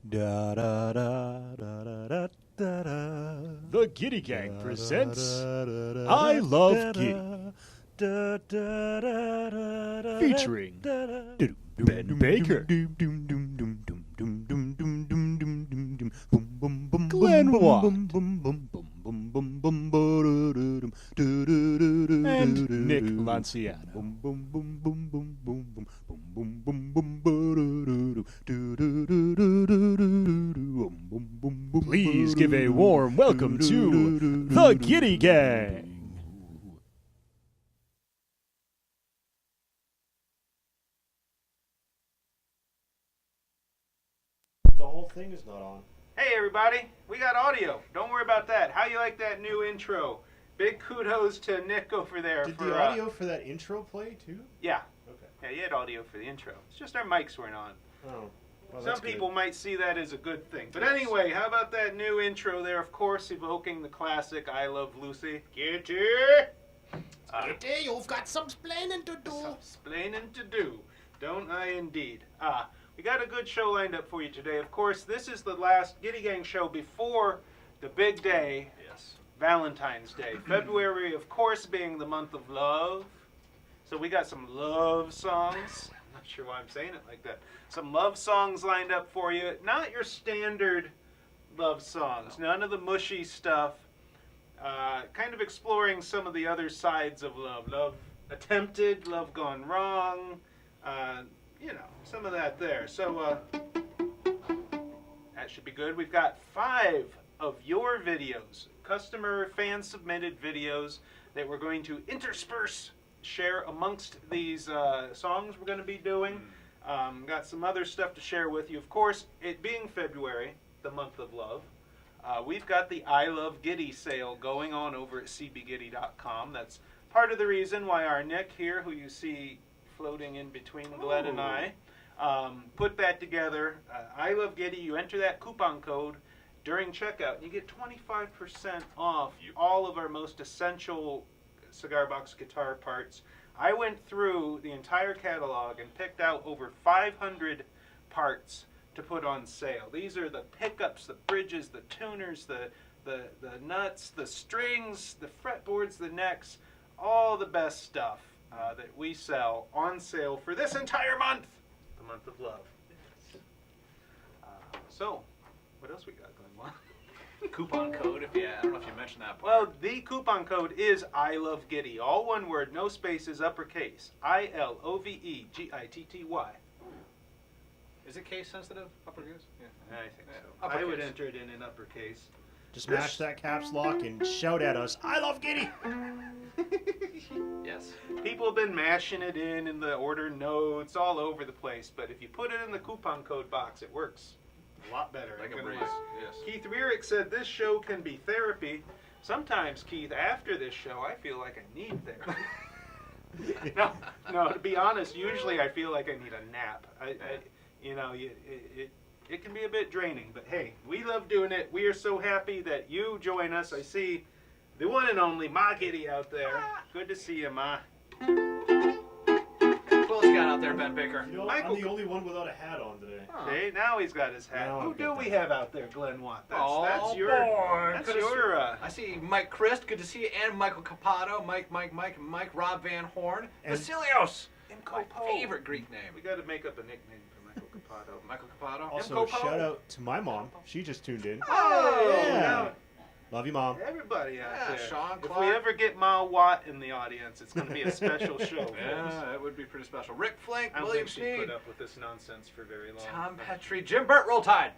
Da da da da da da da da. The Gitty Gang presents I Love Gitty, featuring Ben Baker, Glenn Watt, and Nick Lanciano. Please give a warm welcome to the Gitty Gang. The whole thing is not on. Hey everybody, we got audio. Don't worry about that. How you like that new intro? Big kudos to Nick over there. Did for, the audio for that intro play too? Yeah. Okay. Yeah, you had audio for the intro. It's just our mics weren't on. Oh. Well, Some people might see that as a good thing. But anyway, how about that new intro there? Of course, evoking the classic I Love Lucy. Gitty! Gitty, you've got some splaining to do. Some splaining to do. Don't I indeed? We got a good show lined up for you today. Of course, this is the last Gitty Gang show before the big day. Yes. Valentine's Day. February, of course, being the month of love. So we got some love songs. I'm not sure why I'm saying it like that. Some love songs lined up for you. Not your standard love songs. None of the mushy stuff. Kind of exploring some of the other sides of love. Love attempted, love gone wrong. You know, some of that there. So that should be good. We've got 5 of your videos, customer fan submitted videos that we're going to intersperse, share amongst these songs we're going to be doing. Got some other stuff to share with you. Of course, it being February, the month of love, we've got the I Love Gitty sale going on over at cbgitty.com. That's part of the reason why our Nick here, who you see floating in between Glenn and I, put that together. I Love Gitty, you enter that coupon code during checkout, and you get 25% off all of our most essential cigar box guitar parts. I went through the entire catalog and picked out over 500 parts to put on sale. These are the pickups, the bridges, the tuners, the nuts, the strings, the fretboards, the necks, all the best stuff that we sell on sale for this entire month, the month of love. So, what else we got going on? Coupon code, I don't know if you mentioned that part. Well, the coupon code is I Love Gitty. All one word, no spaces, uppercase. ILOVEGITTY. Is it case sensitive? Uppercase? Yeah. I think so. Uppercase. I would enter it in uppercase. Just mash that caps lock and shout at us. I love Gitty. Yes. People have been mashing it in the order notes all over the place, but if you put it in the coupon code box, it works a lot better. Like I'm a gonna breeze. lie. Yes. Keith Rearick said this show can be therapy. Sometimes, Keith, after this show, I feel like I need therapy. No, to be honest, usually I feel like I need a nap. It can be a bit draining, but hey, we love doing it. We are so happy that you join us. I see the one and only Ma Gitty out there. Good to see you, Ma. What else you got out there, Ben Baker? You know, Michael- I'm the only one without a hat on today. Hey, now he's got his hat. Now Who I've do got we that. have out there, Glenn Watt? That's Oh, your. boy. That's Good to your. I see Mike Christ, good to see you, and Michael Capato, Mike, Rob Van Horn, And- Vasilios, my Imcopo. favorite Greek name. We got to make up a nickname for Michael Capato. Michael Capato. Also, Imcopo. shout out to my mom. She just tuned in. Oh, Yeah. now Love you, Mom. everybody out Yeah, there. Sean If Clark. we ever get Ma Watt in the audience, it's going to be a special show. Yeah, folks. that would be pretty special. Rick Flink, I don't William think she'd Sneed, put up with this nonsense for very long. Tom Petrie, Jim Burt, Roll Tide.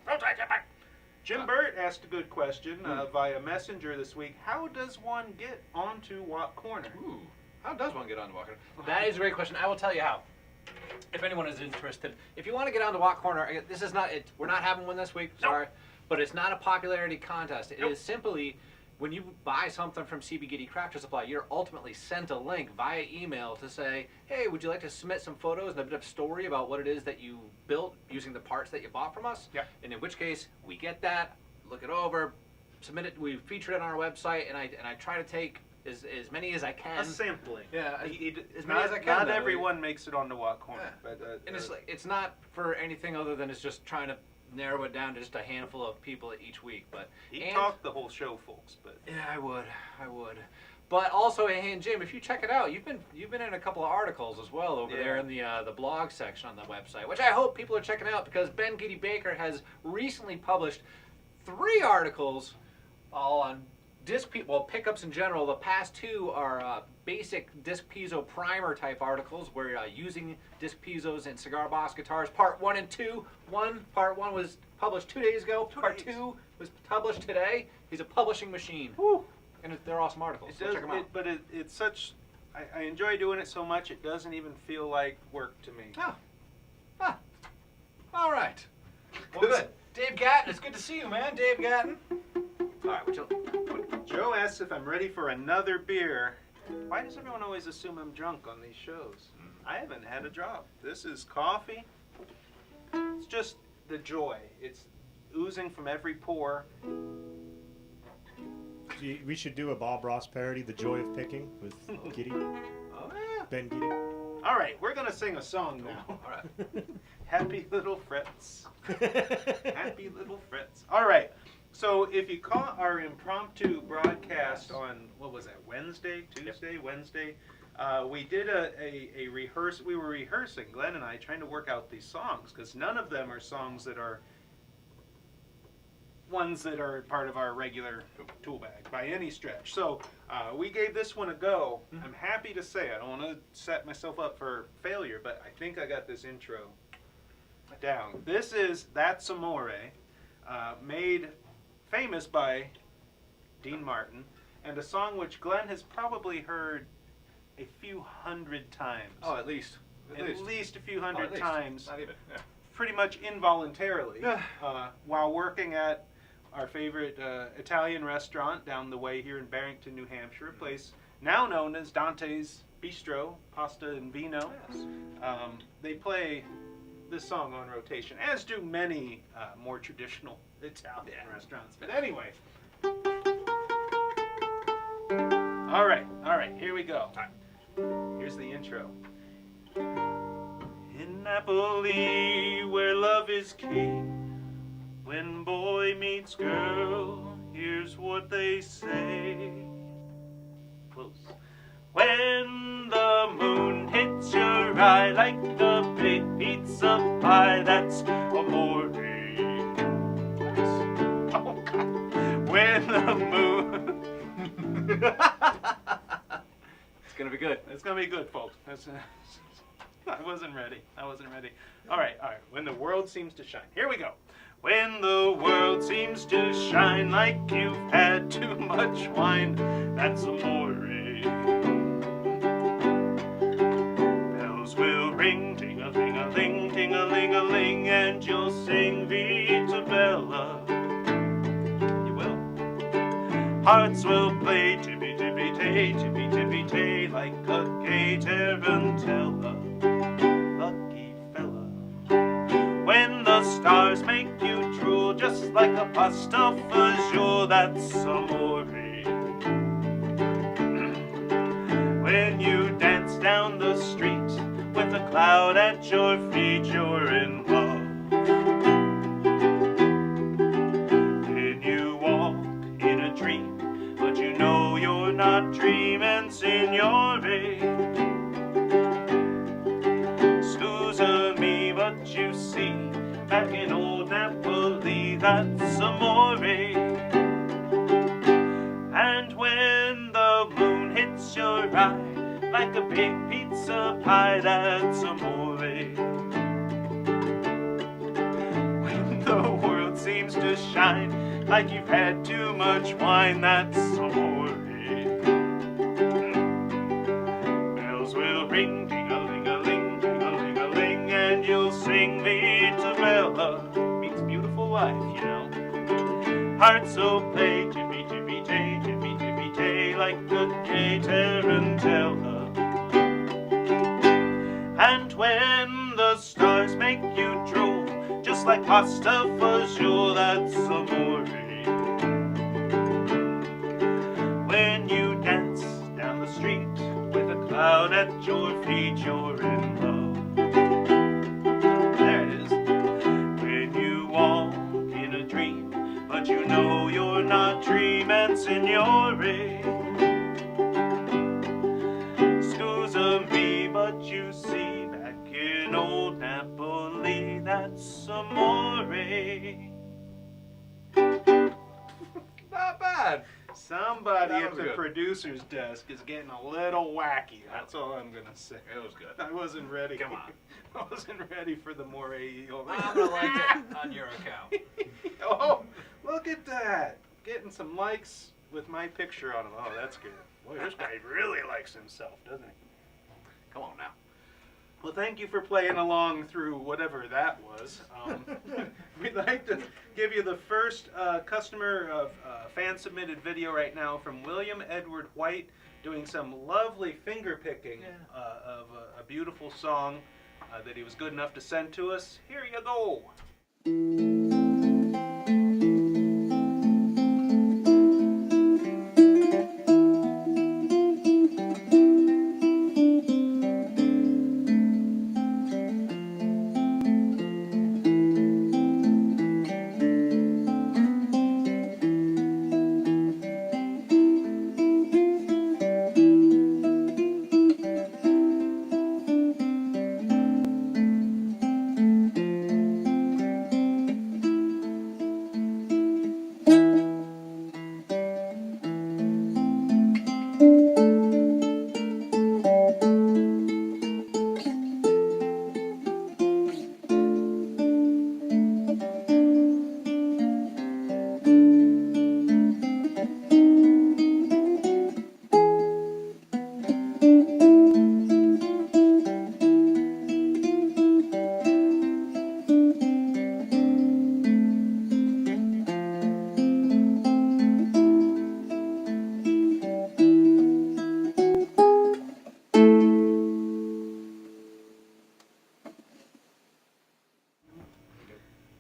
Jim Burt asked a good question via Messenger this week. How does one get onto Watt Corner? Ooh, how does one get on to Walker? That is a great question. I will tell you how. If anyone is interested, if you want to get on to Walk Corner, this is not it. We're not having one this week. Sorry, but it's not a popularity contest. It is simply when you buy something from CB Gitty Crafter Supply, you're ultimately sent a link via email to say, hey, would you like to submit some photos and a bit of story about what it is that you built using the parts that you bought from us? Yeah. And in which case, we get that, look it over, submit it. We feature it on our website, and I try to take as many as I can. A sampling. Yeah, As many as I can, Not though. everyone makes it on the Watt Corner. Yeah. But, And it's like, it's not for anything other than it's just trying to narrow it down to just a handful of people each week. But He talked the whole show, folks. But yeah, I would. But also, and Jim, if you check it out, you've been in a couple of articles as well over there in the blog section on the website, which I hope people are checking out because Ben Gitty Baker has recently published 3 articles all on pickups in general. The past 2 are basic disc piezo primer type articles where using disc piezos in cigar box guitars, part 1 and 2. Part 1 was published 2 days ago. Part 2 was published today. He's a publishing machine. Woo. And they're awesome articles. So check them out. But it's such. I enjoy doing it so much it doesn't even feel like work to me. All right. Well, good. Dave Gatton, it's good to see you, man. Dave Gatton. All right, Joe asks if I'm ready for another beer. Why does everyone always assume I'm drunk on these shows? I haven't had a drop. This is coffee. It's just the joy. It's oozing from every pore. We should do a Bob Ross parody, The Joy of Picking, with Gitty. Oh, yeah. Ben Gitty. All right, we're going to sing a song now. All right. Happy Little Fritz. Happy Little Fritz. All right. So if you caught our impromptu broadcast on, what was that, Wednesday, Tuesday, Wednesday, we did a rehearse. We were rehearsing, Glenn and I, trying to work out these songs, because none of them are songs that are ones that are part of our regular tool bag by any stretch. So we gave this one a go. I'm happy to say, I don't want to set myself up for failure, but I think I got this intro down. This is That's Amore, made famous by Dean Martin, and a song which Glenn has probably heard a few hundred times. Oh, at least. At least a few hundred times. Not even. Yeah. Pretty much involuntarily, while working at our favorite Italian restaurant down the way here in Barrington, New Hampshire, a place now known as Dante's Bistro, Pasta and Vino. Yes. They play this song on rotation, as do many more traditional Italian restaurants. But anyway, all right, here we go. Here's the intro. In Napoli, where love is king, when boy meets girl, here's what they say. Close. When the moon hits your eye like a big pizza pie, that's amore. Oh God. When the moon. It's gonna be good. It's gonna be good, folks. I wasn't ready. All right. When the world seems to shine. Here we go. When the world seems to shine like you've had too much wine, that's amore. Bells will ring, ting-a-ling-a-ling, ting-a-ling-a-ling, and you'll sing Vita Bella. You will. Hearts will play tippy-tippy-tay, tippy-tippy-tay, like a gay tarantella. Lucky fella. When the stars make you drool just like a pasta fagioli, that's amore. When you dance down the street with a cloud at your feet, you're in love. When you walk in a dream, but you know you're not dreaming, signore. Scusami, but you see, back in old Napoli, that's amore. And when the moon hits your eye like a big pizza pie, that's amore. When the world seems to shine like you've had too much wine, that's amore. Bells will ring, ting-a-ling-a-ling, ting-a-ling-a-ling, and you'll sing Vita Bella. Means beautiful life, you know. Hearts will play tippy-tippy-tay, tippy-tippy-tay, like a gay tarantella. And when the stars make you drool, just like pasta fagioli, that's amore. When you dance down the street with a cloud at your feet, you're in love. There it is. When you walk Amore. Not bad. Somebody That at was the good. producer's desk is getting a little wacky. That's all I'm gonna say. It was good. I wasn't ready. Come on. I wasn't ready for the More. I'm gonna like it on your account. Oh, look at that! Getting some likes with my picture on him. Oh, that's good. Boy, this guy really likes himself, doesn't he? Come on now. Well, thank you for playing along through whatever that was. We'd like to give you the first customer of fan-submitted video right now from William Edward White, doing some lovely finger picking of a beautiful song that he was good enough to send to us. Here you go.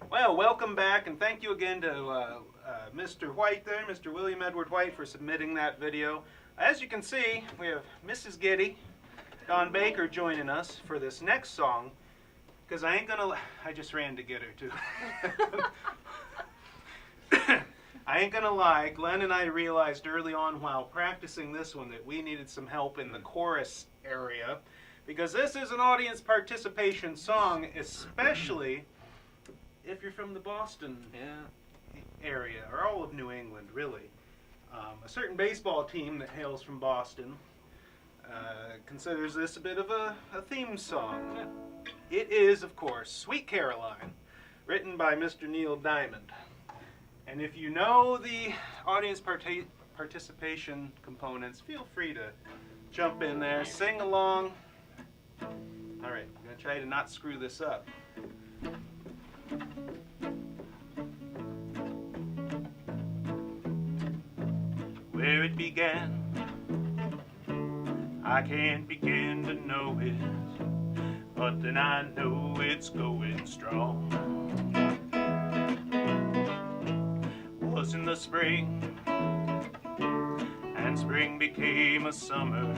Well, welcome back, and thank you again to Mr. White there, Mr. William Edward White, for submitting that video. As you can see, we have Mrs. Gitty, Don Baker, joining us for this next song, because I just ran to get her, too. I ain't gonna lie, Glenn and I realized early on while practicing this one that we needed some help in the chorus area, because this is an audience participation song, especially if you're from the Boston area, or all of New England, really. A certain baseball team that hails from Boston considers this a bit of a theme song. It is, of course, Sweet Caroline, written by Mr. Neil Diamond. And if you know the audience participation components, feel free to jump in there, sing along. All right, I'm going to try to not screw this up. Where it began, I can't begin to know it, but then I know it's going strong. Was in the spring, and spring became a summer.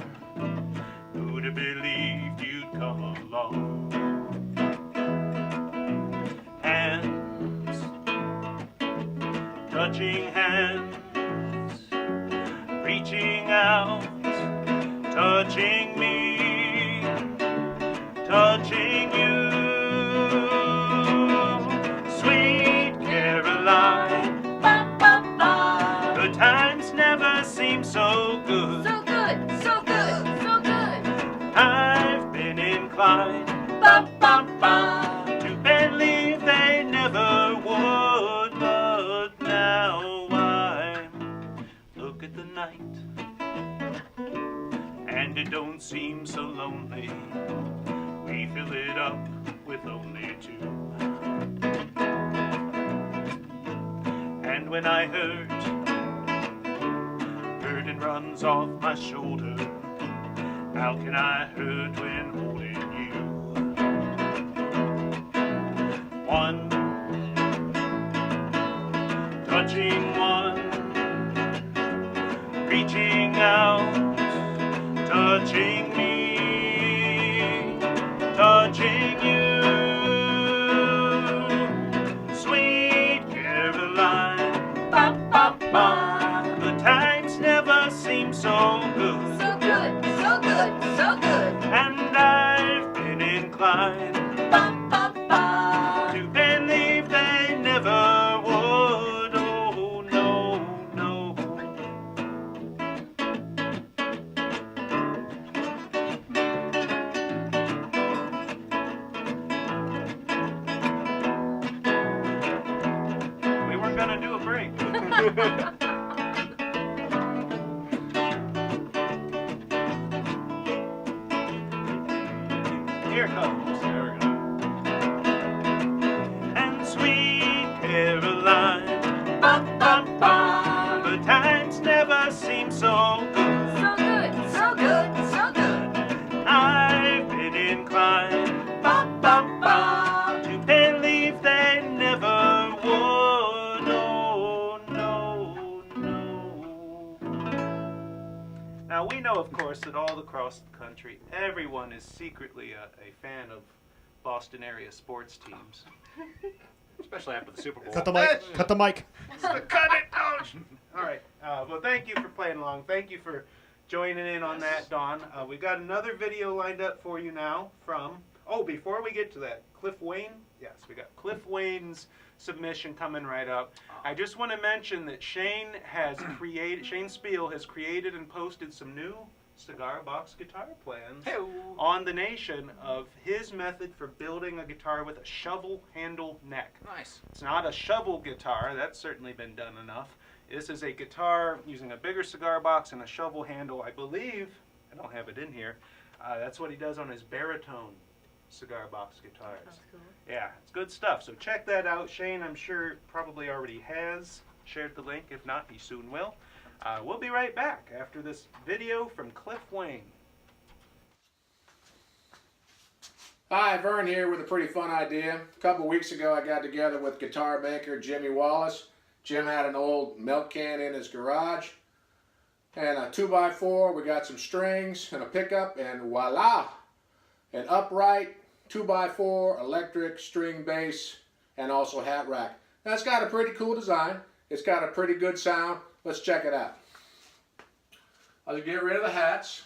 Who'd have believed you'd come along? Hands, touching hands, reaching out, touching me, touching you. Sweet Caroline, the times never seem so good. So good, so good, so good. I've been inclined to believe they never would, but now I look at the night and it don't seem so lonely. We fill it up with only two. And when I hurt, burden runs off my shoulder. How can I hurt when holding you? One, touching one, reaching out, touching me, touching you. Sweet Caroline, the times never seem so good. So good, so good, so good. And I've been inclined to bend the Here it comes. There we go. And sweet Caroline, bum, bum, bum, the times never seem so good. So good, so good, so good. I've been inclined, bum, bum, bum, to believe they never would. Oh, no, no. Now, we know, of course, that all across the country, everyone is secretly a fan of Boston area sports teams. Especially after the Super Bowl. Cut the mic. Cut the mic. Cut it out! All right. Well, thank you for playing along. Thank you for joining in on that, Dawn. We've got another video lined up for you now from... Oh, before we get to that, Cliff Wayne? Yes, we got Cliff Wayne's submission coming right up. I just want to mention that Shane Spiel has created and posted some new cigar box guitar plans on the Nation of his method for building a guitar with a shovel handle neck. Nice. It's not a shovel guitar, that's certainly been done enough. This is a guitar using a bigger cigar box and a shovel handle. I believe, I don't have it in here, that's what he does on his baritone cigar box guitars. That's cool. Yeah, it's good stuff. So check that out. Shane, I'm sure, probably already has shared the link. If not, he soon will. We'll be right back after this video from Cliff Wayne. Hi, Vern here with a pretty fun idea. A couple weeks ago I got together with guitar maker Jimmy Wallace. Jim had an old milk can in his garage and a 2x4. We got some strings and a pickup, and voila! An upright 2x4 electric string bass and also hat rack. Now it's got a pretty cool design. It's got a pretty good sound. Let's check it out. I'll get rid of the hats.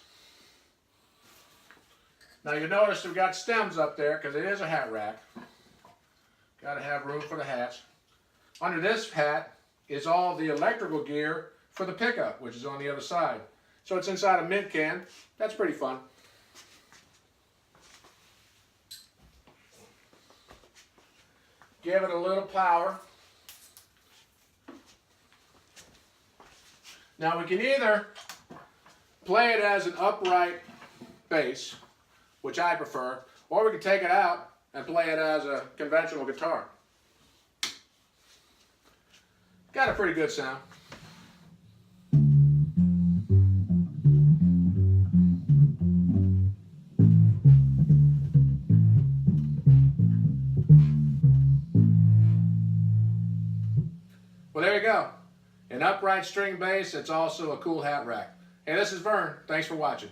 Now you notice we've got stems up there because it is a hat rack. Got to have room for the hats. Under this hat is all the electrical gear for the pickup, which is on the other side. So it's inside a mint can. That's pretty fun. Give it a little power. Now we can either play it as an upright bass, which I prefer, or we can take it out and play it as a conventional guitar. Got a pretty good sound. Well, there you go. An upright string bass. It's also a cool hat rack. Hey, this is Vern. Thanks for watching.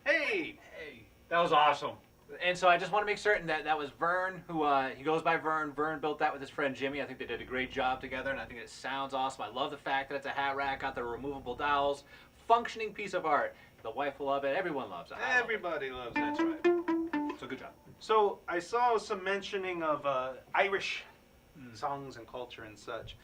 Hey! That was awesome. And so I just want to make certain that that was Vern, who he goes by Vern. Vern built that with his friend Jimmy. I think they did a great job together, and I think it sounds awesome. I love the fact that it's a hat rack, got the removable dowels, functioning piece of art. The wife will love it. Everyone loves it. Everybody loves it. That's right. So good job. So I saw some mentioning of Irish songs and culture and such.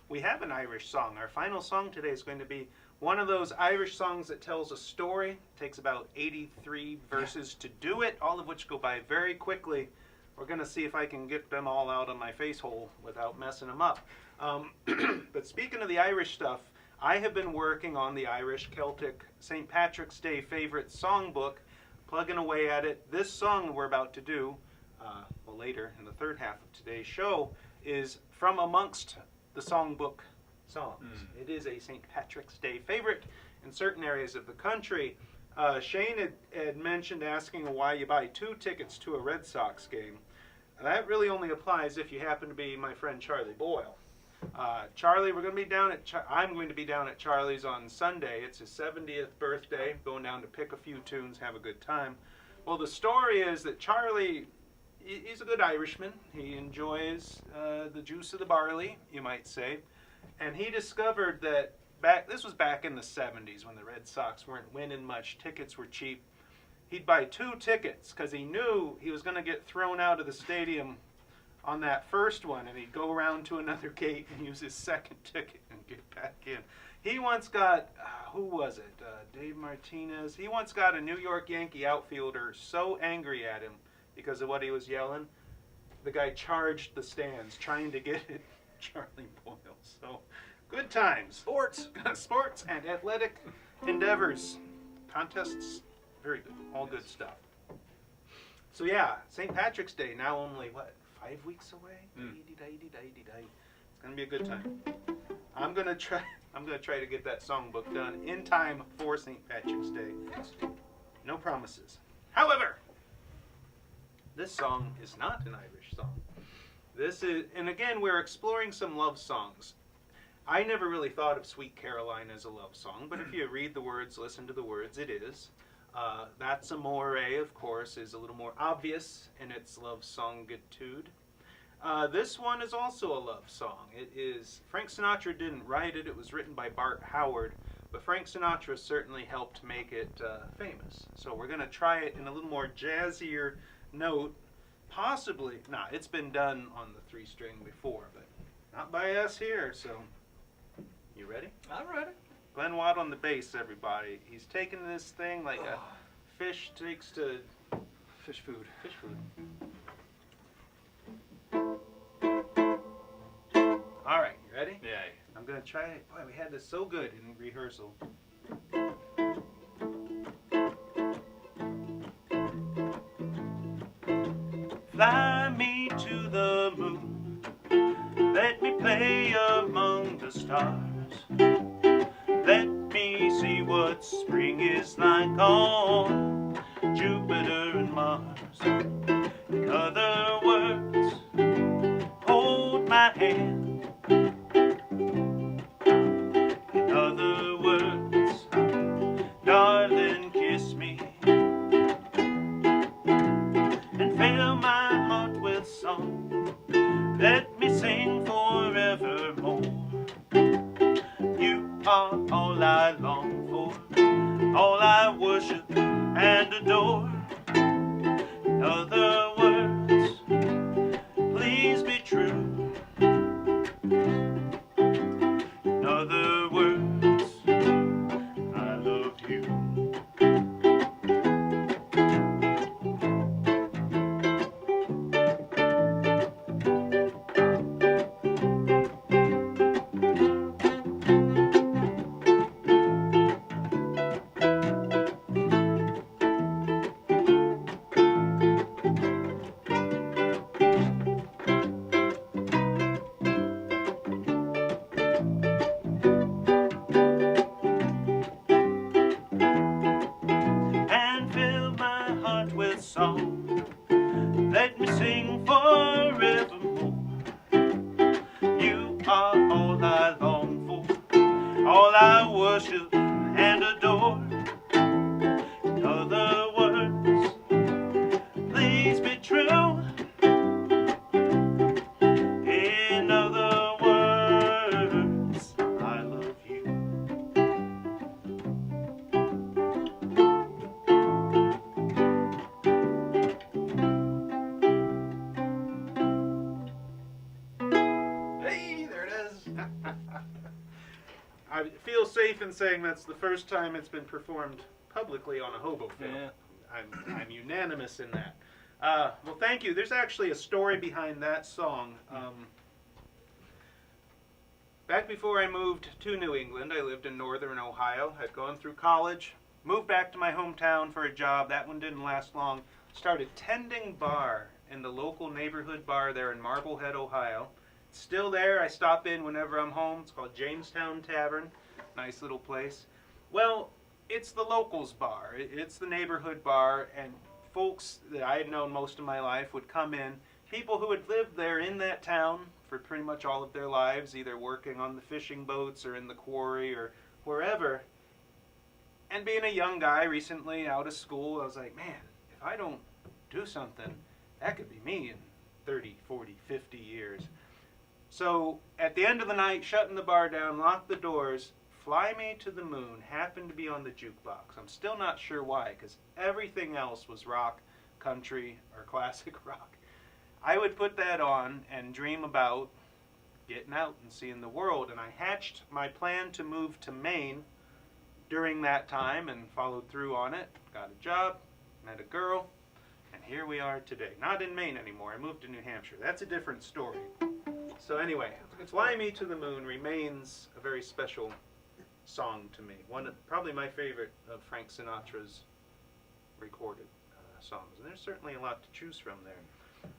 We have an Irish song. Our final song today is going to be one of those Irish songs that tells a story. It takes about 83 verses to do it, all of which go by very quickly. We're going to see if I can get them all out of my face hole without messing them up. But speaking of the Irish stuff, I have been working on the Irish Celtic St. Patrick's Day favorite songbook, plugging away at it. This song we're about to do, well, later in the third half of today's show, is from amongst the songbook songs. It is a St. Patrick's Day favorite in certain areas of the country. Shane had mentioned asking why you buy 2 tickets to a Red Sox game. That really only applies if you happen to be my friend Charlie Boyle. Charlie, I'm going to be down at Charlie's on Sunday. It's his 70th birthday. Going down to pick a few tunes, have a good time. Well, the story is that Charlie, he's a good Irishman. He enjoys the juice of the barley, you might say. And he discovered that this was back in the 70s when the Red Sox weren't winning much. Tickets were cheap. He'd buy 2 tickets because he knew he was going to get thrown out of the stadium on that first one, and he'd go around to another gate and use his second ticket and get back in. He once got, who was it? Dave Martinez. He once got a New York Yankee outfielder so angry at him because of what he was yelling. The guy charged the stands trying to get it Charlie Boyle. So, good times. Sports. Sports and athletic endeavors. Contests, very good. All good stuff. So yeah, St. Patrick's Day now only, what, 5 weeks away? It's going to be a good time. I'm going to try to get that songbook done in time for St. Patrick's Day. No promises. However, this song is not an Irish song. This is, and again, we're exploring some love songs. I never really thought of Sweet Caroline as a love song, but if you read the words, listen to the words, it is. That's Amore, of course, is a little more obvious in its love songitude. This one is also a love song. It is, Frank Sinatra didn't write it, it was written by Bart Howard, but Frank Sinatra certainly helped make it famous. So we're going to try it in a little more jazzier note, possibly, it's been done on the 3-string before, but not by us here, so, you ready? I'm ready. Glenn Watt on the bass, everybody. He's taking this thing like a fish takes to Fish food. fish food. All right, you ready? Yeah. I'm going to try it. Boy, we had this so good in rehearsal. Fly me to the moon. Let me play among the stars. Let me see what spring is like on Jupiter and Mars. In other words, hold my hand. In other words, darling, kiss me. And fill my heart with song. Let me sing forevermore. You are all I long for, all I worship and adore. In other words, please be true. In other words, I love you. And fill my heart with song. Let me sing forevermore. You are all I long for, all I worship and adore. In other words, please be true. In other words, I love you. Hey, there it is. I feel safe in saying that's the first time it's been performed publicly on a hobo film. Yeah. I'm unanimous in that. Well, thank you. There's actually a story behind that song. Back before I moved to New England, I lived in northern Ohio. I'd gone through college, moved back to my hometown for a job. That one didn't last long. Started tending bar in the local neighborhood bar there in Marblehead, Ohio. It's still there. I stop in whenever I'm home. It's called Jamestown Tavern. Nice little place. Well, it's the locals bar. It's the neighborhood bar, and folks that I had known most of my life would come in. People who had lived there in that town for pretty much all of their lives, either working on the fishing boats or in the quarry or wherever. And being a young guy recently out of school, I was like, man, if I don't do something, that could be me in 30, 40, 50 years. So at the end of the night, shutting the bar down, lock the doors, Fly Me to the Moon happened to be on the jukebox. I'm still not sure why, because everything else was rock, country, or classic rock. I would put that on and dream about getting out and seeing the world. And I hatched my plan to move to Maine during that time and followed through on it. Got a job, met a girl, and here we are today. Not in Maine anymore. I moved to New Hampshire. That's a different story. So anyway, Fly Me to the Moon remains a very special song to me. Probably my favorite of Frank Sinatra's recorded songs. And there's certainly a lot to choose from there.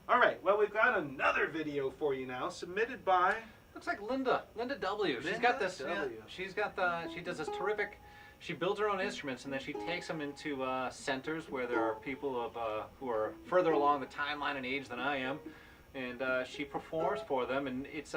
All right, well, we've got another video for you now, submitted by... Looks like Linda W. She's got this. She does this terrific. She builds her own instruments and then she takes them into centers where there are people who are further along the timeline in age than I am, and she performs for them. And it's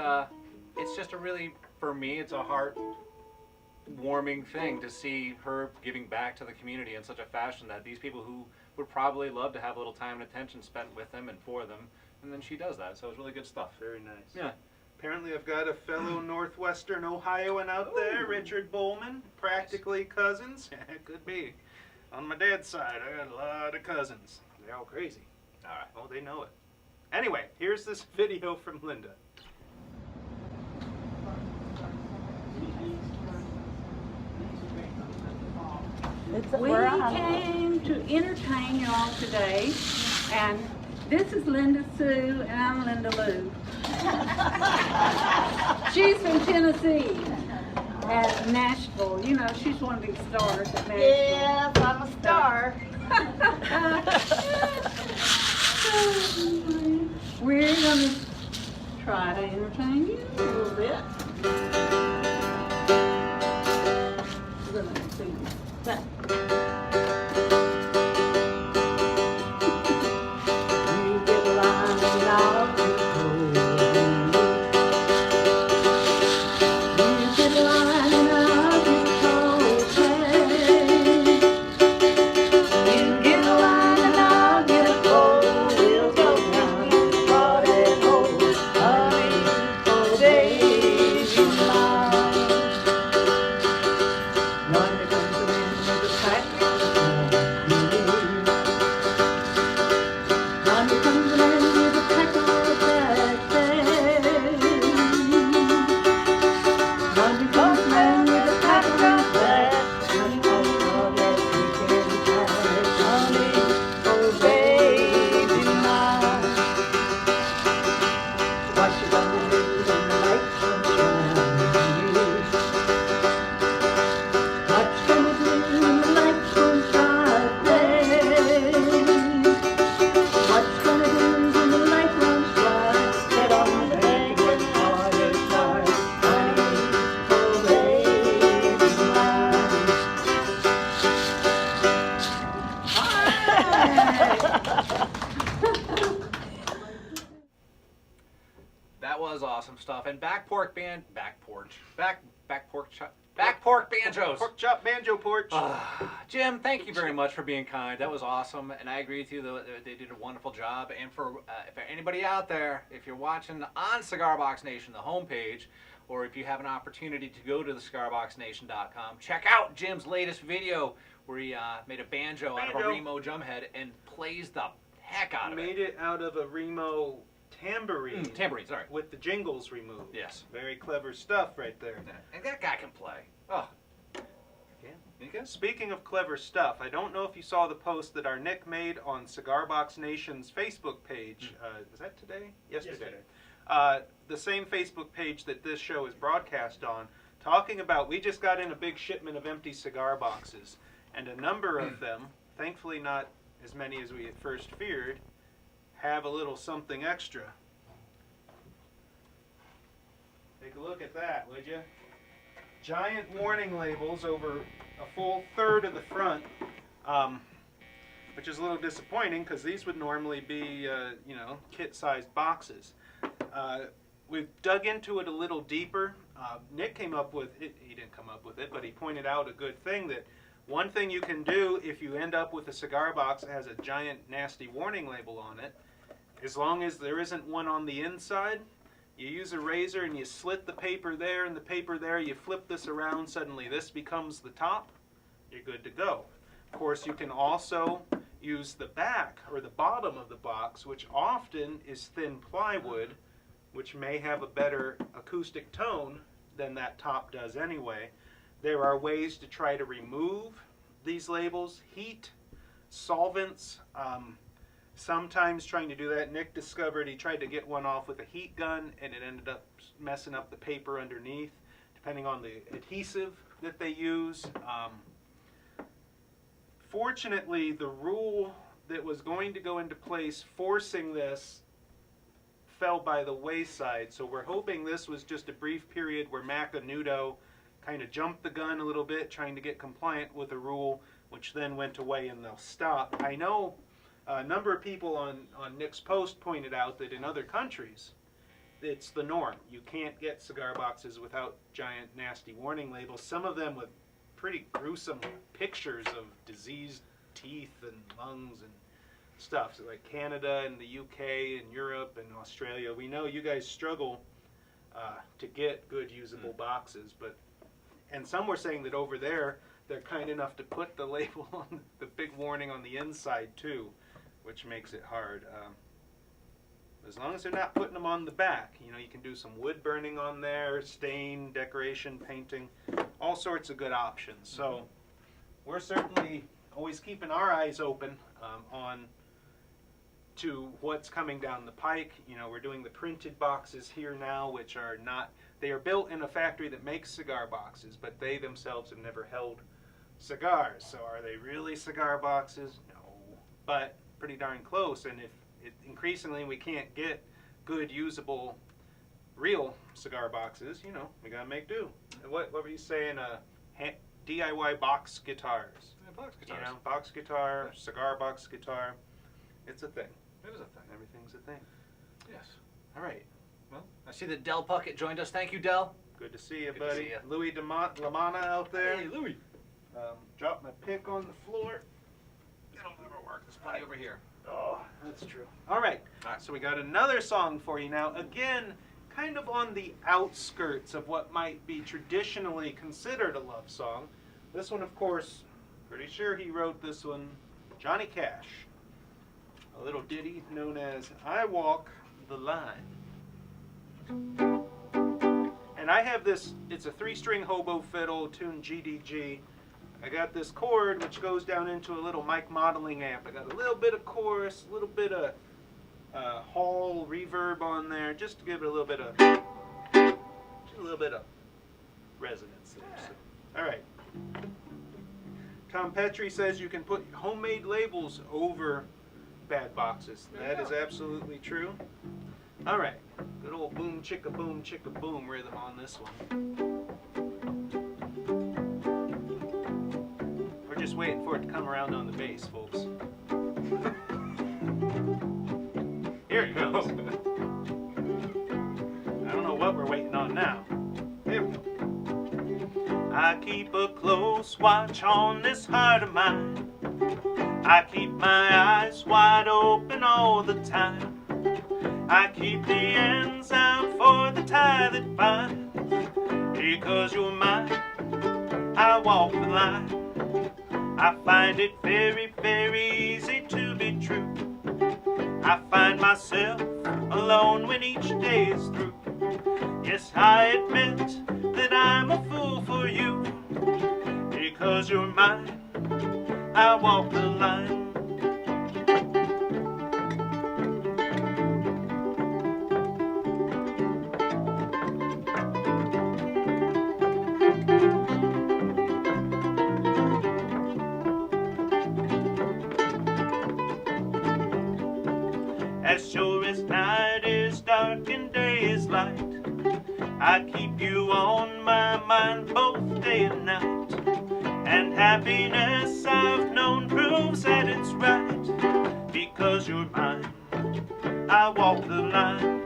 just a really, for me, it's a heart-warming thing to see her giving back to the community in such a fashion that these people who would probably love to have a little time and attention spent with them and for them, and then she does that. So it's really good stuff. Very nice. Yeah. Apparently I've got a fellow Northwestern Ohioan out there, Richard Bowman, practically cousins. It could be. On my dad's side, I got a lot of cousins. They're all crazy. All right. Oh, they know it. Anyway, here's this video from Linda. We came to entertain you all today, and this is Linda Sue, and I'm Linda Lou. She's from Tennessee, at Nashville. You know, she's one of the stars at Nashville. Yes, I'm a star. We're going to try to entertain you a little bit. We're going to see that. That was awesome stuff. And back pork banjos. Pork chop banjo porch. Jim, thank you very much for being kind. That was awesome, and I agree with you. They did a wonderful job. And for anybody out there, if you're watching on Cigar Box Nation, the homepage, or if you have an opportunity to go to the cigarboxnation.com, check out Jim's latest video where he made a banjo out of a Remo drumhead and plays the heck out of it. Made it out of a Remo tambourine. Tambourine, sorry. With the jingles removed. Yes. Very clever stuff right there. And that guy can play. Oh. Yeah. Speaking of clever stuff, I don't know if you saw the post that our Nick made on Cigar Box Nation's Facebook page. Was that today? Yesterday. The same Facebook page that this show is broadcast on, talking about, we just got in a big shipment of empty cigar boxes, and a number of them, thankfully not as many as we at first feared, have a little something extra. Take a look at that, would you? Giant warning labels over a full third of the front, which is a little disappointing because these would normally be, you know, kit-sized boxes. We've dug into it a little deeper. Nick came up with it. He didn't come up with it, but he pointed out a good thing, that one thing you can do if you end up with a cigar box that has a giant nasty warning label on it, as long as there isn't one on the inside, you use a razor and you slit the paper there and the paper there, you flip this around, suddenly this becomes the top, you're good to go. Of course, you can also use the back or the bottom of the box, which often is thin plywood, which may have a better acoustic tone than that top does anyway. There are ways to try to remove these labels. Heat, solvents, sometimes trying to do that. Nick discovered he tried to get one off with a heat gun and it ended up messing up the paper underneath, depending on the adhesive that they use. Fortunately, the rule that was going to go into place forcing this fell by the wayside, so we're hoping this was just a brief period where Mack kind of jumped the gun a little bit trying to get compliant with a rule, which then went away and they'll stop. I know a number of people on Nick's post pointed out that in other countries it's the norm. You can't get cigar boxes without giant nasty warning labels, some of them with pretty gruesome pictures of diseased teeth and lungs and stuff. So like Canada and the UK and Europe and Australia, we know you guys struggle to get good usable boxes, and some were saying that over there they're kind enough to put the label on the big warning on the inside too, which makes it hard. As long as they're not putting them on the back, you know, you can do some wood burning on there, stain, decoration, painting, all sorts of good options. So we're certainly always keeping our eyes open on to what's coming down the pike. You know, we're doing the printed boxes here now, which are not, they are built in a factory that makes cigar boxes, but they themselves have never held cigars. So are they really cigar boxes? No, but pretty darn close. And if increasingly we can't get good usable real cigar boxes, you know, we gotta make do. What were you saying? DIY box guitars. Yeah, box guitars. You know, box guitar, cigar box guitar. It's a thing. It is a thing. Everything's a thing. Yes. All right. Well, I see that Del Puckett joined us. Thank you, Del. Good to see you, Good to buddy. see ya. Louis Lamana out there. Hey, Louis. Drop my pick on the floor. It'll never work. There's plenty over here. Oh, that's true. All right. So we got another song for you now. Again, kind of on the outskirts of what might be traditionally considered a love song. This one, of course, pretty sure he wrote this one, Johnny Cash. A little ditty known as I Walk the Line. And I have this, it's a 3-string hobo fiddle tuned GDG. I got this chord which goes down into a little mic modeling amp. I got a little bit of chorus, a little bit of hall reverb on there, just to give it a little bit of resonance there. So, all right. Tom Petrie says you can put homemade labels over bad boxes. That is absolutely true. All right, good old boom chicka boom rhythm on this one. We're just waiting for it to come around on the bass, folks. Here it goes. I don't know what we're waiting on now. Here we go. I keep a close watch on this heart of mine. I keep my eyes wide open all the time. I keep the ends out for the tie that binds. Because you're mine, I walk the line. I find it very, very easy to be true. I find myself alone when each day is through. Yes, I admit that I'm a fool for you. Because you're mine, I walk the line. As sure as night is dark and day is light, I keep you on my mind both day and night. And happiness I've known proves that it's right. Because you're mine, I walk the line.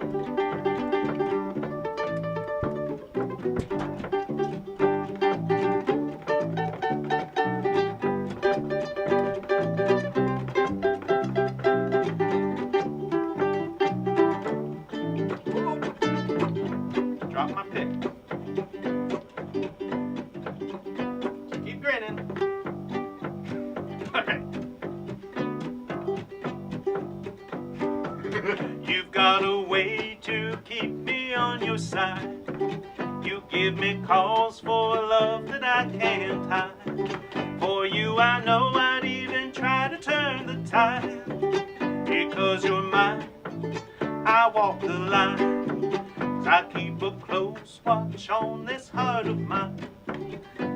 Drop my pick. Keep grinning. All right. You've got a way to keep me on your side. You give me cause for love that I can't hide. For you I know I'd even try to turn the tide. Because you're mine, I walk the line. I keep a close watch on this heart of mine.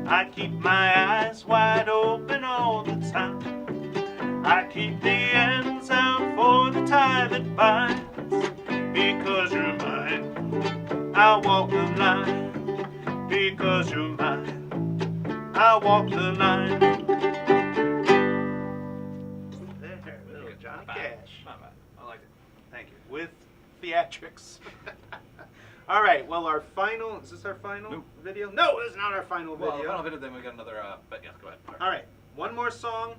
I keep my eyes wide open all the time. I keep the ends out for the tie that binds. Because you're mine, I walk the line. Because you're mine, I walk the line. There, little Johnny Cash. Not bad. I like it. Thank you. With theatrics. All right. Well, our final. Is this our final video? No, it's not our final video. Well, final video. Then we got another. But yeah, go ahead. All right. One more song.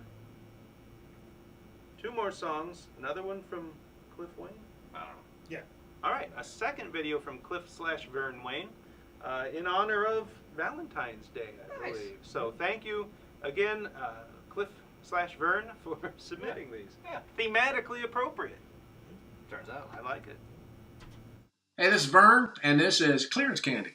Two more songs. Another one from Cliff Wayne. I don't know. Yeah. All right. A second video from Cliff/Vern Wayne, in honor of Valentine's Day, I believe. So thank you again, Cliff/Vern, for submitting these. Yeah. Thematically appropriate. Turns out. I like it. Hey, this is Vern, and this is Clearance Candy.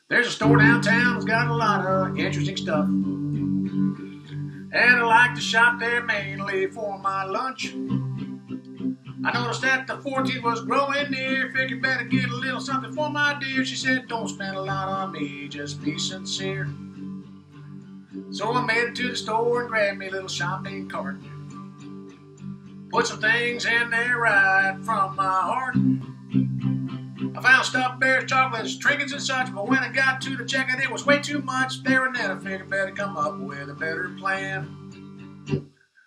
There's a store downtown that's got a lot of interesting stuff. And I like to shop there mainly for my lunch. I noticed that the 14 was growing near. Figured better get a little something for my dear. She said, don't spend a lot on me, just be sincere. So I made it to the store and grabbed me a little shopping cart. Put some things in there right from my heart. I found stuffed bears, chocolates, trinkets and such, but when I got to the checkout it was way too much. There and then I figured better come up with a better plan.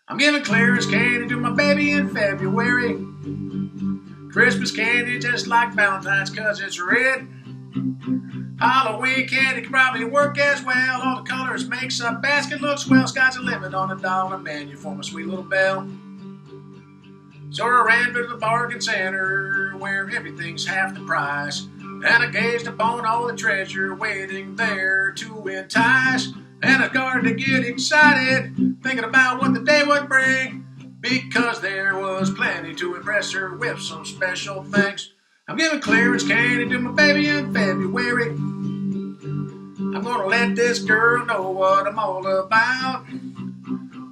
I'm giving clearance candy to my baby in February. Christmas candy just like Valentine's 'cause it's red. Halloween candy can probably work as well. All the colors makes a basket look swell. Sky's the limit on a dollar menu for my sweet little belle. So I ran to the bargain center where everything's half the price. And I gazed upon all the treasure waiting there to entice. And I started to get excited, thinking about what the day would bring. Because there was plenty to impress her with some special things. I'm giving clearance candy to my baby in February. I'm gonna let this girl know what I'm all about.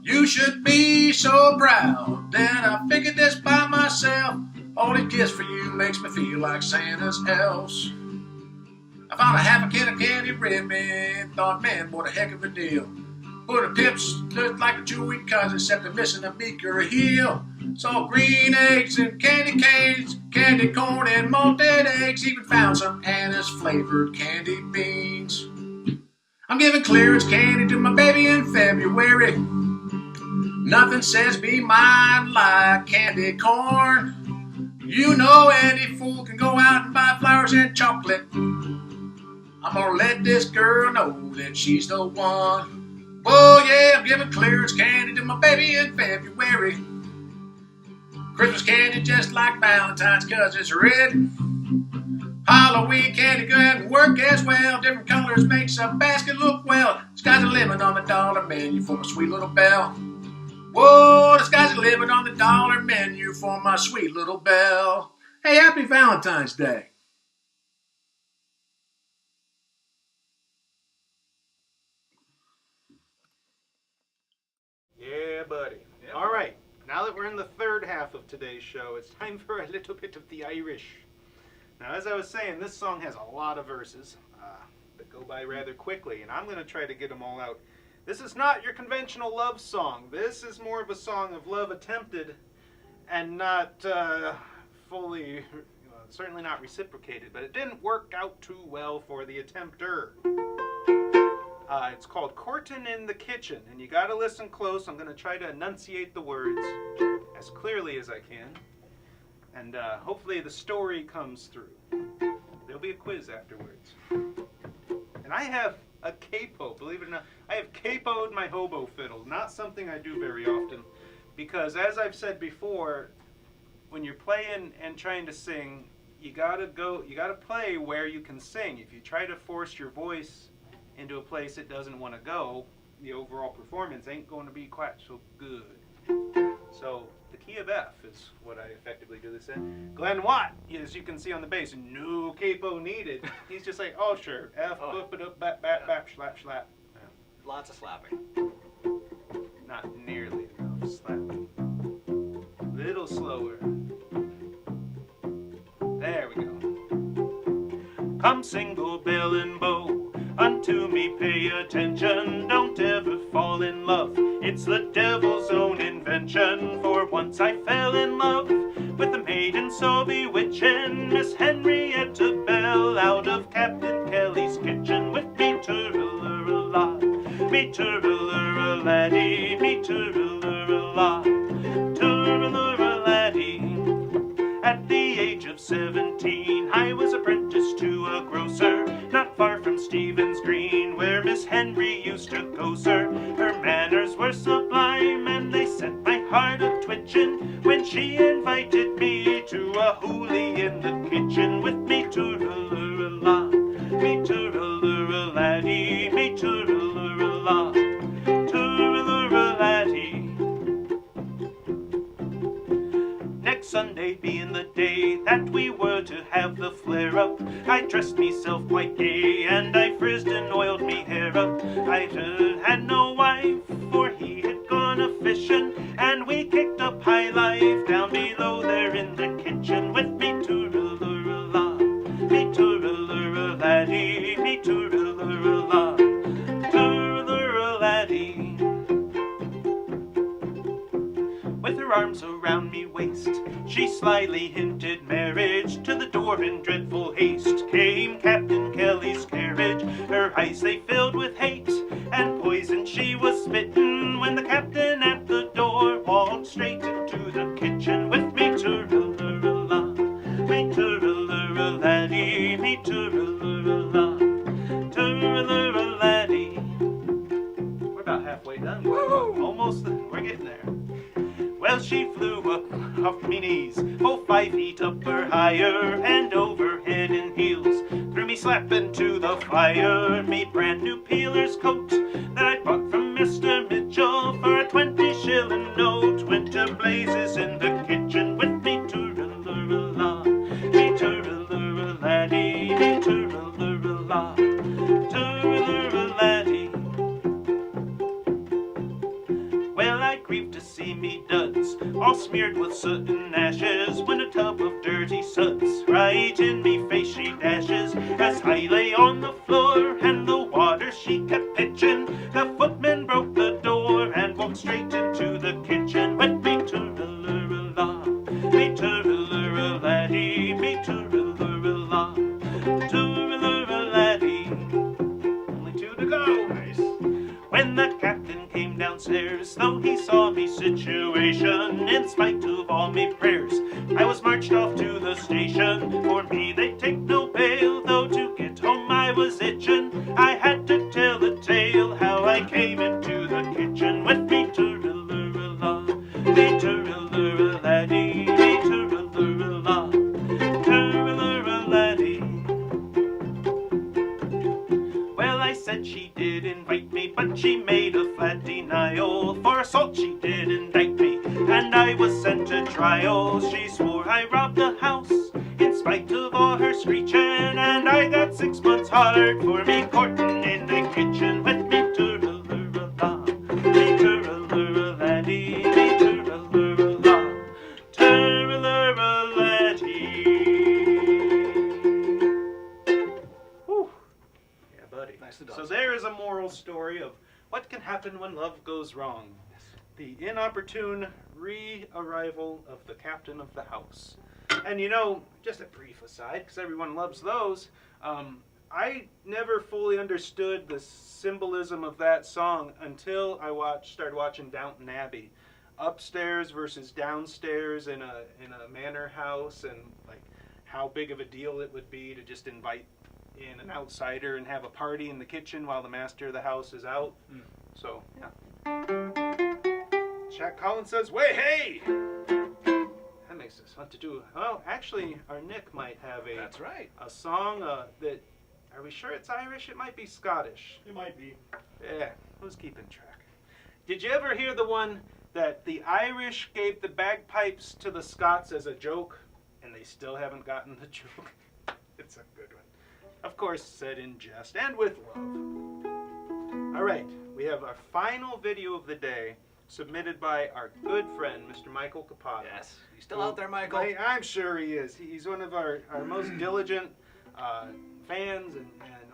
You should be so proud that I figured this by myself. All these gifts for you makes me feel like Santa's elves. I found a half a can of candy ribbon. Thought, man, what a heck of a deal. But the pips looked like a chewy cousin, except they're missing a beak or a heel. Saw green eggs and candy canes, candy corn and malted eggs. Even found some anise flavored candy beans. I'm giving clearance candy to my baby in February. Nothing says be mine like candy corn. You know any fool can go out and buy flowers and chocolate. I'm gonna let this girl know that she's the one. Oh yeah, I'm giving clearance candy to my baby in February. Christmas candy just like Valentine's 'cause it's red. Halloween candy can work as well. Different colors makes a basket look well. Sky's the limit on the dollar menu for my sweet little belle. Whoa, the sky's the limit on the dollar menu for my sweet little belle. Hey, happy Valentine's Day. Yeah, buddy. Yep. All right. Now that we're in the third half of today's show, it's time for a little bit of the Irish. Now, as I was saying, this song has a lot of verses that go by rather quickly, and I'm going to try to get them all out. This is not your conventional love song. This is more of a song of love attempted and not fully, certainly not reciprocated, but it didn't work out too well for the attempter. It's called Courtin' in the Kitchen, and you got to listen close. I'm going to try to enunciate the words as clearly as I can, and hopefully the story comes through. There'll be a quiz afterwards. And I have a capo, believe it or not. I have capoed my hobo fiddle, not something I do very often, because as I've said before, when you're playing and trying to sing, you gotta play where you can sing. If you try to force your voice into a place it doesn't want to go, the overall performance ain't going to be quite so good. So the key of F is what I effectively do this in. Glenn Watt, as you can see on the bass, no capo needed. He's just like, oh sure, F, boop, up, bap, bap, bap, slap, slap. Lots of slapping. Not nearly enough slapping. Little slower. There we go. Come single bell and bow, unto me pay attention. Don't ever fall in love, it's the devil's own invention. For once I fell in love with a maiden so bewitching, Miss Henrietta Bell out of Captain Kelly's kitchen. With me turrilla-la, me turrilla-laddie, me turrilla-la, turrilla-laddie. At the age of 17, I was apprenticed to a grocer, not far from Stephen's Green, where Miss Henry used to go, sir. Her manners were sublime, and they set my heart a-twitchin' when she invited me to a hoolie in the kitchen. With me turrilla-la, me turrilla-laddie, me turrilla-la, turrilla-laddie. Next Sunday being the day that we were to have the flare-up, I dressed myself quite gay, and I frizzed and oiled me hair up. I had no wife, for he had gone a-fishing, and we kicked up high life down below there in the kitchen. With me turrilla-la, me turrilla-laddie, me turrilla-la, turrilla-laddie. With her arms around me waist, she slyly hinted marriage. To the door in dreadful haste came Captain Kelly's carriage. Her eyes they filled with hate, and poison she was smitten, when the captain at the door walked straight into the kitchen. With me turrilla-la, me turrilla-laddie, me turrilla-la, turrilla-laddie. We're about halfway done. Almost, we're getting there. Well, she flew up off me knees, full 5 feet up or higher, and over head and heels threw me slap into the fire. Me brand new peeler's coat that I bought from Mr. Mitchell for a 20-shilling note went to blazes in the kitchen. With me turrilla-la, me turrilla-laddie, me turrilla-la, turrilla-laddie. Well, I grieved to see me duds all smeared with soot and ashes, when a tub of dirty suds right in me face she dashes. As I lay on the floor and the water she kept pitching, the footman broke the door and walked straight into the kitchen. With me turrilla-la, me turrilla-laddie, me turrilla-la, turrilla-laddie. Only 2 to go. Nice. When the captain came downstairs, though he saw me situation, in spite of all me prayers, I was marched off to the station. For me they'd take no bail, though to get home I was itching. I had to tell the tale how I came into the kitchen. With me turrilla-la, me turrilla-laddie, me turrilla-la, turrilla-laddie. Well, I said she did invite me, but she made a flat denial. For assault she did indict me, and I was sent to trial. She swore I robbed the house, in spite of all her screeching, and I got 6 months hard for me courting in the kitchen. With me turrilla-la, me turrilla-laddie, me turrilla-la, turrilla-laddie. Whew. Yeah, buddy. Nicely done. So there is a moral story of what can happen when love goes wrong. The inopportune re-arrival of the captain of the house. And you know, just a brief aside, because everyone loves those, I never fully understood the symbolism of that song until I started watching Downton Abbey. Upstairs versus downstairs in a manor house, and like how big of a deal it would be to just invite in an outsider and have a party in the kitchen while the master of the house is out. So, yeah. Jack Collins says, "Way hey!" That makes us want to do. Well, actually, our Nick might have a. That's right. A song that. Are we sure it's Irish? It might be Scottish. It might be. Yeah. Who's keeping track? Did you ever hear the one that the Irish gave the bagpipes to the Scots as a joke, and they still haven't gotten the joke? It's a good one. Of course, said in jest and with love. All right, we have our final video of the day, submitted by our good friend, Mr. Michael Kappa. Yes. You still out there, Michael? I'm sure he is. He's one of our most diligent fans and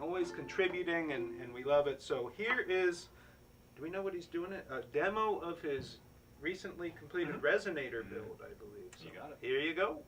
always contributing, and we love it. So here is, do we know what he's doing? A demo of his recently completed resonator build, I believe. So you got it. Here you go.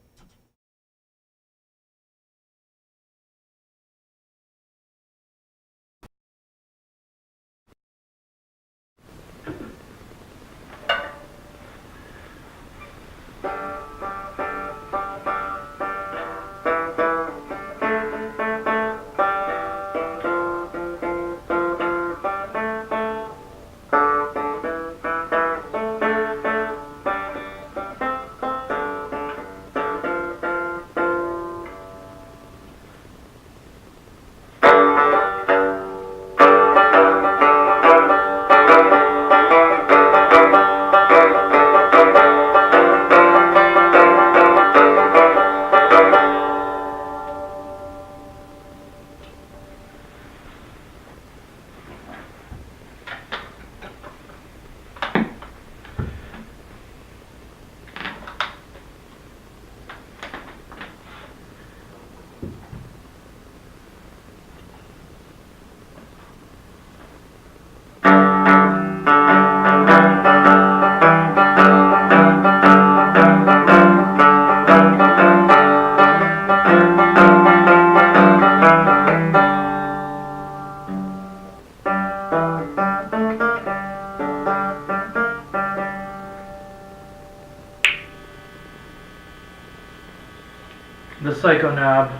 The Psycho Knob.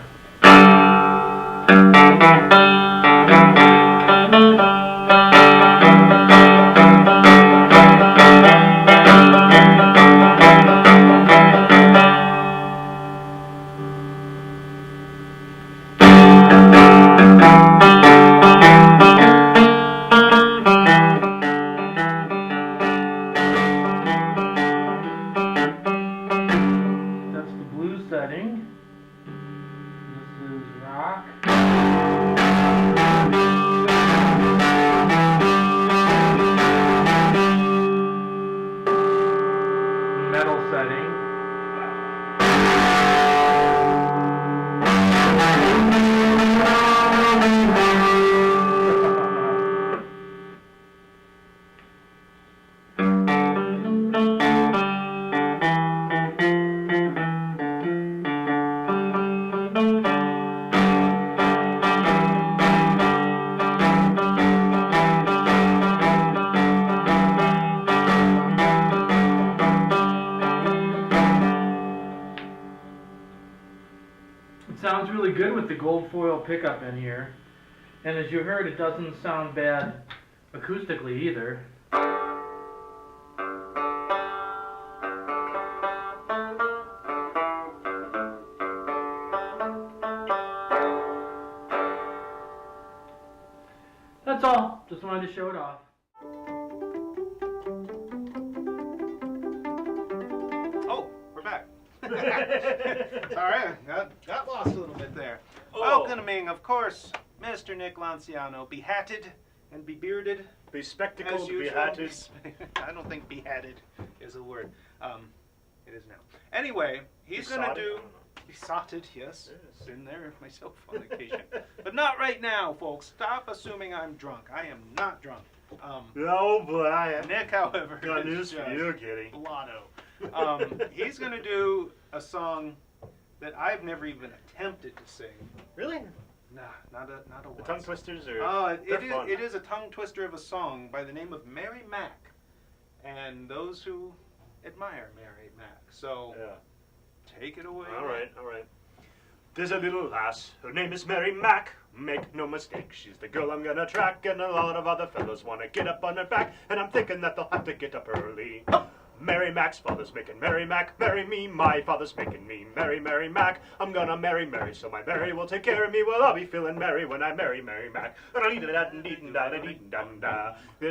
That's the blues setting. This is rock. Metal setting. It sounds really good with the gold foil pickup in here. And as you heard, it doesn't sound bad acoustically either. That's all. Just wanted to show it off. Oh, we're back. Sorry, got lost a little bit there. Welcoming, of course, Mr. Nick Lanciano, behatted and bebearded. Bespectacled, As usual. behatted. I don't think behatted is a word. It is now. Anyway, he's going to Besotted? do... Besotted, yes. Been there myself on occasion. But not right now, folks. Stop assuming I'm drunk. I am not drunk. No, but I am. Nick, however, Got is news for just you, Gitty. blotto. He's going to do a song that I've never even attempted to sing. Really? Nah, not a The once. tongue twisters are. Oh, they're fun. it is a tongue twister of a song by the name of Mary Mack, and those who admire Mary Mack. So Yeah. take it away. All right, all right. There's a little lass, her name is Mary Mack. Make no mistake, she's the girl I'm gonna track, and a lot of other fellows wanna get up on her back, and I'm thinking that they'll have to get up early. Mary Mack's father's making Mary Mack, marry me. My father's making me Mary, Mary Mack. I'm gonna marry Mary, so my Mary will take care of me. Well, I'll be feeling merry when I marry Mary Mack. There's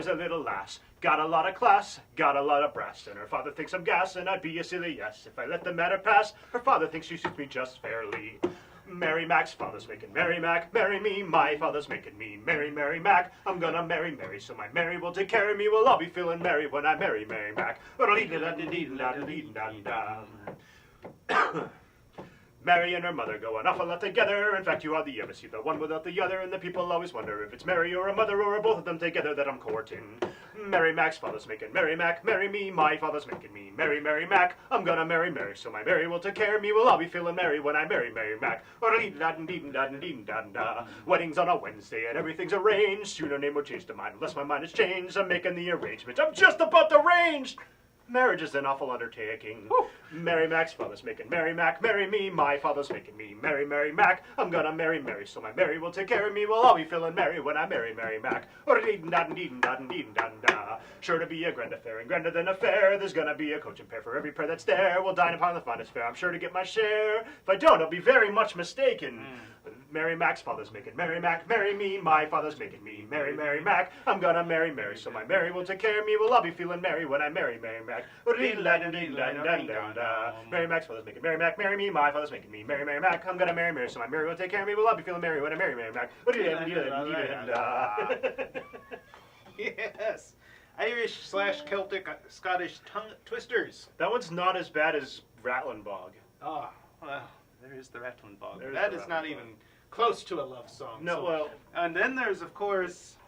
a little lass, got a lot of class, got a lot of brass, and her father thinks I'm gas, and I'd be a silly yes if I let the matter pass. Her father thinks she suits me just fairly. Mary Mack's father's making Mary Mack, marry me. My father's making me Mary, Mary Mack. I'm gonna marry Mary, so my Mary will take care of me. Well, I'll be feeling merry when I marry Mary Mack. Mary and her mother go an awful lot together. In fact, you hardly ever see the one without the other, and the people always wonder if it's Mary or a mother or both of them together that I'm courting. Mary Mack's father's making Mary Mack, marry me. My father's making me Mary, Mary Mack. I'm gonna marry Mary, so my Mary will take care of me. Well, I'll be feeling merry when I marry Mary Mack. Wedding's on a Wednesday and everything's arranged. Soon her name will change to mine unless my mind has changed. I'm making the arrangements. I'm just about to range. Marriage is an awful undertaking. Woo. Mary Mack's father's making Mary Mack, marry me. My father's making me Mary, Mary Mack. I'm gonna marry Mary, so my Mary will take care of me. Well, I'll be feeling merry when I marry Mary Mack. Sure to be a grand affair, and grander than a fair. There's gonna be a coach and pair for every pair that's there. We'll dine upon the finest fare. I'm sure to get my share. If I don't, I'll be very much mistaken. Mary Mack's father's making Mary Mack, marry me. My father's making me Mary, Mary Mack. I'm gonna marry Mary, so my Mary will take care of me. Well, I'll be feeling merry when I marry Mary Mack. Mary Mack's father's making Mary Mack, marry me. My father's making me Mary, Mary Mack. I'm gonna marry Mary, so my Mary will take care of me. Well, I'll be feeling merry when I marry Mary Mack. Yes. Irish/Celtic Scottish tongue twisters. That one's not as bad as Rattling Bog. Oh, well, there is the Rattling Bog. That is not even close to a love song. No, so. well. And then there's, of course,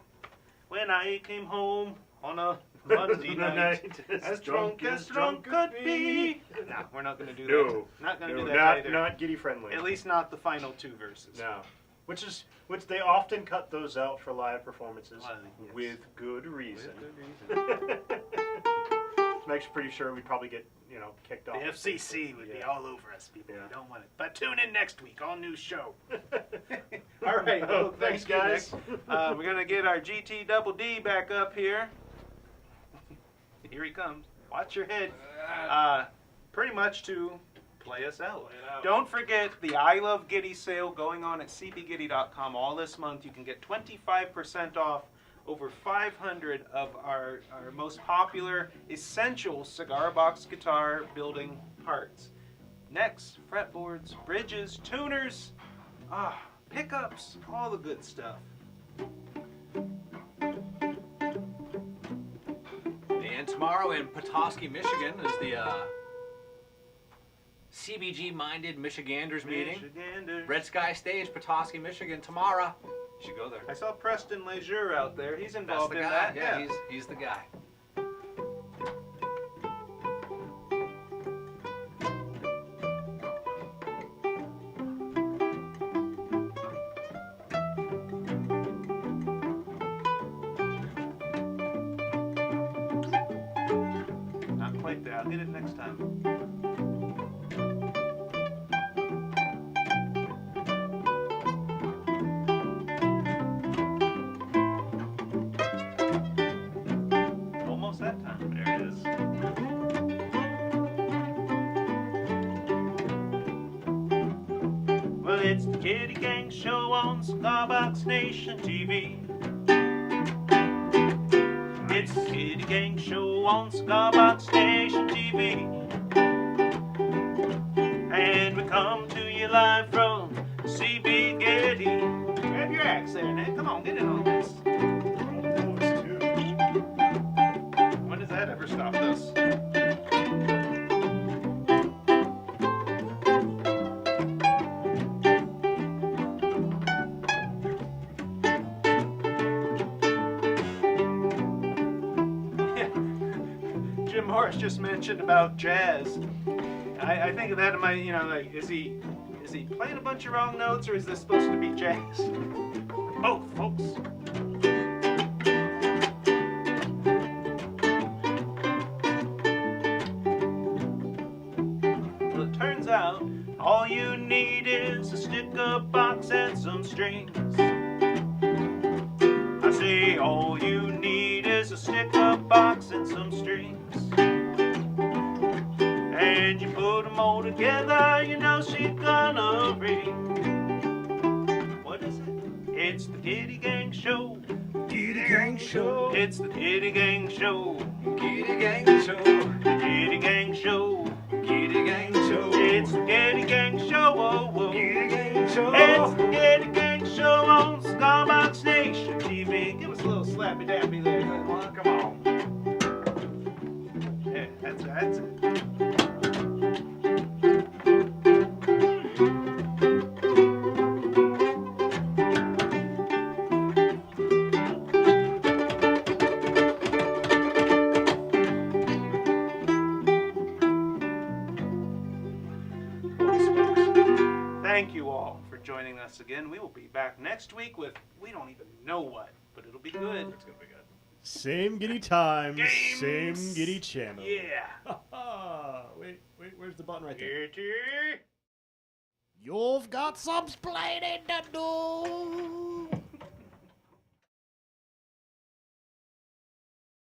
When I Came Home on a Monday night, as drunk could be. No, we're not going to do that. Not going to do that either. Not Gitty friendly. At least not the final two verses. No. Which they often cut those out for live performances, yes. With good reason. I'm actually pretty sure we'd probably get, kicked off. The FCC would be all over us, people. We don't want it. But tune in next week, all new show. All right. Well, thanks, guys. We're going to get our GT Double D back up here. Here he comes. Watch your head. Pretty much to play us out. Don't forget the I Love Gitty sale going on at cbgitty.com all this month. You can get 25% off over 500 of our most popular essential cigar box guitar building parts. Necks, fretboards, bridges, tuners, pickups, all the good stuff. And tomorrow in Petoskey, Michigan is the CBG-minded Michiganders meeting. Red Sky Stage, Petoskey, Michigan, tomorrow. You should go there. I saw Preston Leisure out there. He's involved in that. Yeah, he's the guy. Not quite there. I'll get it next time. It's the Gitty Gang Show on Cigar Box Nation TV. It's the Gitty Gang Show on Cigar Box Nation TV. And we come to you live from CB Gitty. Grab your axe there, Nick. Come on, get in on this. When does that ever stop us? Morris just mentioned about jazz. I think of that in my, like, is he playing a bunch of wrong notes, or is this supposed to be jazz? Both, folks. Well, it turns out all you need is a sticker box and some strings. I say all you need is a sticker box and some strings. When you put them all together, you know she's gonna ring. What is it? It's the Gitty Gang Show. Gitty Gang Show. It's the Gitty Gang Show. Gitty Gang Show. The Gitty Gang Show. Gitty Gang Show. It's the Gitty Gang Show. Oh, oh. Gitty Gang Show. It's the Gitty Gang Show on Scarbox Nation TV. Give us a little slappy dappy there. Come on. Yeah, that's it. Thank you all for joining us again. We will be back next week with we don't even know what, but it'll be good. It's gonna be good. Same Gitty time, Games. same Gitty channel. Yeah. Wait, where's the button right there? Gitty. You've got some splaining to do.